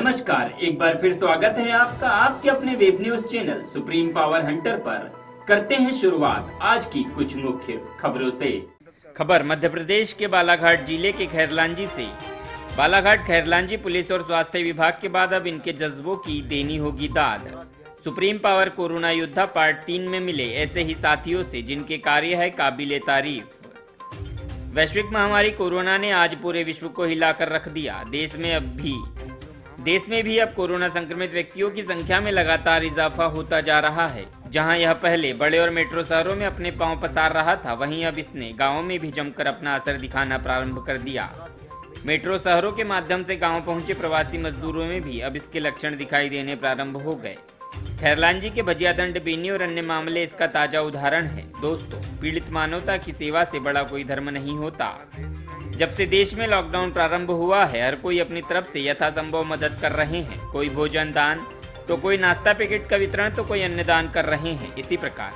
नमस्कार, एक बार फिर स्वागत है आपका आपके अपने web news channel supreme power Hunter पर। करते हैं शुरुआत आज की कुछ मुख्य खबरों से। खबर मध्य प्रदेश के बालाघाट जिले के खैरलांजी से। बालाघाट खैरलांजी पुलिस और स्वास्थ्य विभाग के बाद अब इनके जज्बों की देनी होगी दाद। सुप्रीम पावर कोरोना योद्धा पार्ट 3 में मिले ऐसे ही साथियों से जिनके कार्य है काबिले तारीफ। वैश्विक महामारी कोरोना ने आज पूरे विश्व को हिलाकर रख दिया। देश में भी अब कोरोना संक्रमित व्यक्तियों की संख्या में लगातार इजाफा होता जा रहा है। जहां यह पहले बड़े और मेट्रो शहरों में अपने पांव पसार रहा था, वहीं अब इसने गांवों में भी जमकर अपना असर दिखाना प्रारंभ कर दिया। मेट्रो शहरों के माध्यम से गांव पहुंचे प्रवासी मजदूरों में भी अब इसके लक्षण दिखाई देने प्रारंभ हो गए। खैरलांजी के भजिया दंड बेनी और अन्य मामले इसका ताजा उदाहरण है। दोस्तों, पीड़ित मानवता की सेवा से बड़ा कोई धर्म नहीं होता। जब से देश में लॉकडाउन प्रारंभ हुआ है, हर कोई अपनी तरफ से यथासंभव मदद कर रहे हैं। कोई भोजन दान, तो कोई नाश्ता पैकेट का वितरण, तो कोई अन्य दान कर रहे हैं। इसी प्रकार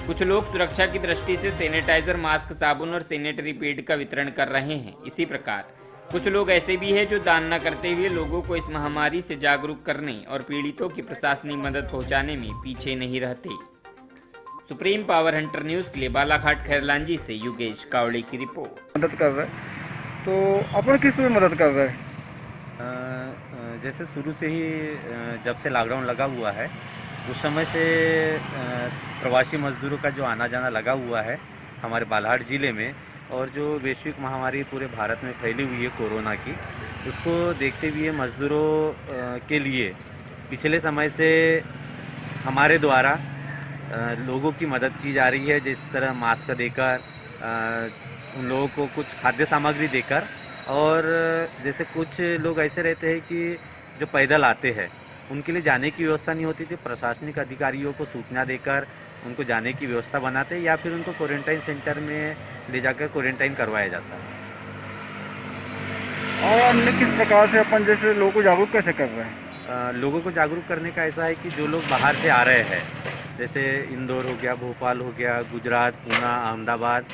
कुछ लोग सुरक्षा की दृष्टि से सैनिटाइजर, मास्क, साबुन और सैनिटरी पैड का वितरण कर रहे हैं। इसी प्रकार कुछ लोग ऐसे भी हैं जो दान न करते हुए लोगों को इस महामारी से जागरूक करने और पीड़ितों की प्रशासनिक मदद पहुंचाने में पीछे नहीं रहते। सुप्रीम पावर हंटर न्यूज के लिए बालाघाट खैरलांजी से योगेश कावड़े की रिपोर्ट। मदद कर रहे हैं तो अपन किस में मदद कर रहे हैं? जैसे शुरू से ही जब से लॉकडाउन लगा हुआ है उस समय से प्रवासी मजदूरों का जो आना जाना लगा हुआ है हमारे बालाघाट ज़िले में, और जो वैश्विक महामारी पूरे भारत में फैली हुई है कोरोना की, उसको देखते हुए मजदूरों के लिए पिछले समय से हमारे द्वारा लोगों की मदद की जा रही है। जिस तरह मास्क देकर, उन लोगों को कुछ खाद्य सामग्री देकर, और जैसे कुछ लोग ऐसे रहते हैं कि जो पैदल आते हैं उनके लिए जाने की व्यवस्था नहीं होती थी, प्रशासनिक अधिकारियों को सूचना देकर उनको जाने की व्यवस्था बनाते या फिर उनको क्वारंटाइन सेंटर में ले जाकर क्वारंटाइन करवाया जाता है। और अन्य किस प्रकार से अपन जैसे लोगों को जागरूक कैसे कर रहे हैं? लोगों को जागरूक करने का ऐसा है कि जो लोग बाहर से आ रहे हैं, जैसे इंदौर हो गया, भोपाल हो गया, गुजरात, पूना, अहमदाबाद,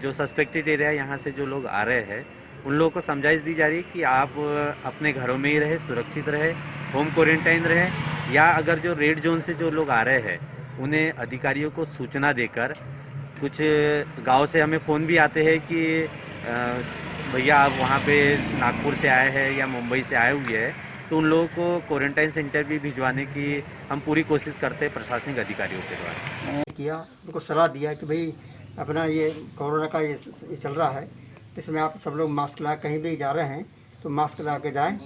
जो सस्पेक्टेड एरिया यहाँ से जो लोग आ रहे हैं उन लोगों को समझाइश दी जा रही है कि आप अपने घरों में ही रहे, सुरक्षित रहे, होम क्वारंटाइन रहे, या अगर जो रेड जोन से जो लोग आ रहे हैं उन्हें अधिकारियों को सूचना देकर, कुछ गांव से हमें फ़ोन भी आते हैं कि भैया आप वहाँ पे नागपुर से आए हैं या मुंबई से आए हुए हैं, तो उन लोगों को क्वारंटाइन सेंटर भी भिजवाने की हम पूरी कोशिश करते हैं प्रशासनिक अधिकारियों के द्वारा। किया उनको सलाह दिया कि भाई अपना ये कोरोना का ये चल रहा है, इसमें आप सब लोग मास्क ला, कहीं भी जा रहे हैं तो मास्क ला के जाएँ।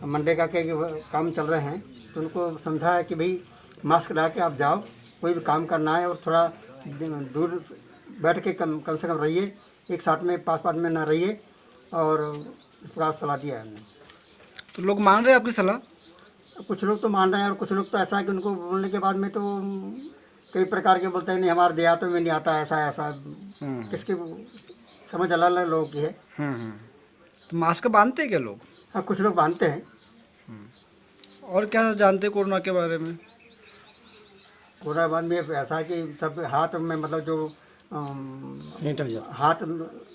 मनरेगा के काम चल रहे हैं तो उनको समझा है कि भाई मास्क ला के आप जाओ, कोई भी काम करना है और थोड़ा दूर बैठ के कम से कम रहिए, एक साथ में पास में ना रहिए, और इस प्रकार सलाह दिया है हमने। तो लोग मान रहे हैं आपकी सलाह? कुछ लोग तो मान रहे हैं और कुछ लोग तो ऐसा है कि उनको बोलने के बाद में तो कई प्रकार के बोलते हैं नहीं हमारे देहातों में नहीं आता, ऐसा किसकी समझ अलग अलग लोगों की है। तो मास्क बांधते हैं क्या लोग? हाँ, कुछ लोग बांधते हैं। और क्या जानते हैं कोरोना के बारे में? कोरोना बाद में ऐसा है कि सब हाथ में मतलब जो हाथ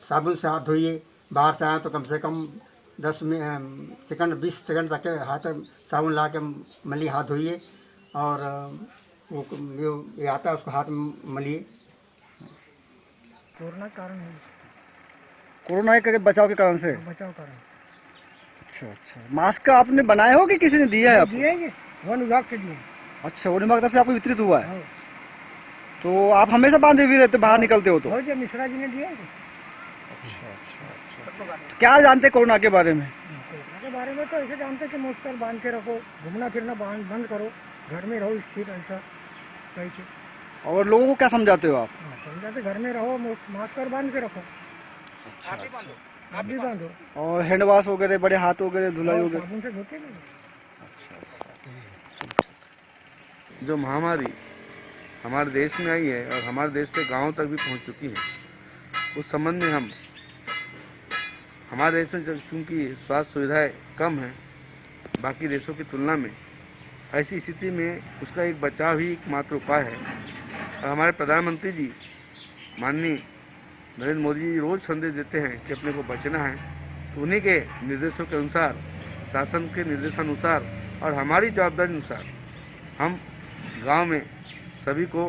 साबुन से हाथ धोइए, बाहर से आए तो कम से कम 10 सेकंड 20 सेकंड तक हाथ साबुन ला के मलिए, हाथ धोइए, और वो जो ये आता है उसको हाथ मलिए। कोरोना के बचाव के कारण से? बचाव कारण। अच्छा, मास्क का आपने बनाया हो कि किसी ने दिया है आपको? दिए वन विभाग से दिए। अच्छा, वन विभाग तरफ से आपको वितरित हुआ है। तो आप हमेशा बांधे हुए रहते बाहर निकलते हो तो? मिश्रा जी ने दिया। अच्छा। तो क्या जानते हैं कोरोना के बारे में? कोरोना के बारे में तो ऐसे जानते हैं कि मास्क बांध के रखो, घूमना फिरना बंद करो, घर में रहो स्थिर, ऐसा कही के। और लोगों को क्या समझाते हो आप? समझाते घर में रहो, मास्क बांध के रखो। आप भी बांधो। और हैंड वॉश वगैरह, बड़े हाथ वगैरह धुलाई वगैरह साबुन से धोते नहीं। जो महामारी हमारे देश में आई है और हमारे देश से गांव तक भी पहुंच चुकी है, उस संबंध में हमारे देश में चूँकि स्वास्थ्य सुविधाएं कम हैं बाकी देशों की तुलना में, ऐसी स्थिति में उसका एक बचाव ही एकमात्र उपाय है। और हमारे प्रधानमंत्री जी माननीय नरेंद्र मोदी जी रोज़ संदेश देते हैं कि अपने को बचना है, तो उन्हीं के निर्देशों के अनुसार शासन के निर्देशानुसार और हमारी जवाबदारी अनुसार हम गांव में सभी को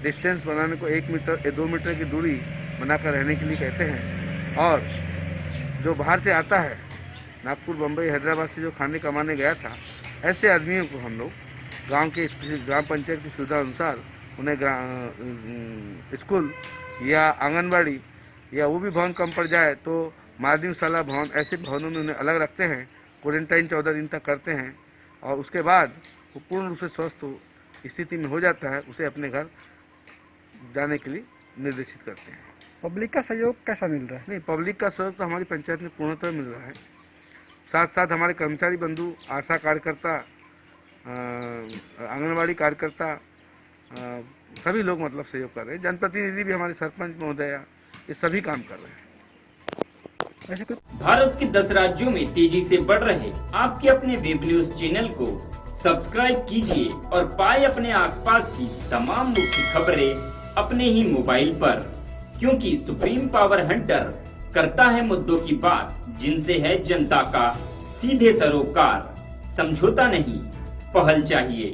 डिस्टेंस बनाने को 1 मीटर या 2 मीटर की दूरी बनाकर रहने के लिए कहते हैं। और जो बाहर से आता है, नागपुर, बम्बई, हैदराबाद से जो खाने कमाने गया था, ऐसे आदमियों को हम लोग गांव के ग्राम पंचायत की सुविधा अनुसार उन्हें स्कूल या आंगनबाड़ी या वो भी भवन कम पड़ जाए तो माध्यमशाला भवन, ऐसे भवनों में उन्हें अलग रखते हैं। क्वारंटाइन 14 दिन तक करते हैं और उसके बाद वो पूर्ण रूप से स्वस्थ स्थिति में हो जाता है, उसे अपने घर जाने के लिए निर्देशित करते हैं। पब्लिक का सहयोग कैसा मिल रहा है? नहीं, पब्लिक का सहयोग तो हमारी पंचायत में पूर्णतः मिल रहा है। साथ साथ हमारे कर्मचारी बंधु, आशा कार्यकर्ता, आंगनबाड़ी कार्यकर्ता, सभी लोग मतलब सहयोग कर रहे हैं। जनप्रतिनिधि भी, हमारे सरपंच महोदया, ये सभी काम कर रहे हैं। ऐसे कुछ भारत के 10 राज्यों में तेजी से बढ़ रहे आपके अपने वेब न्यूज चैनल को सब्सक्राइब कीजिए और पाए अपने आसपास की तमाम मुख्य खबरें अपने ही मोबाइल पर, क्योंकि सुप्रीम पावर हंटर करता है मुद्दों की बात, जिनसे है जनता का सीधे सरोकार। समझौता नहीं, पहल चाहिए।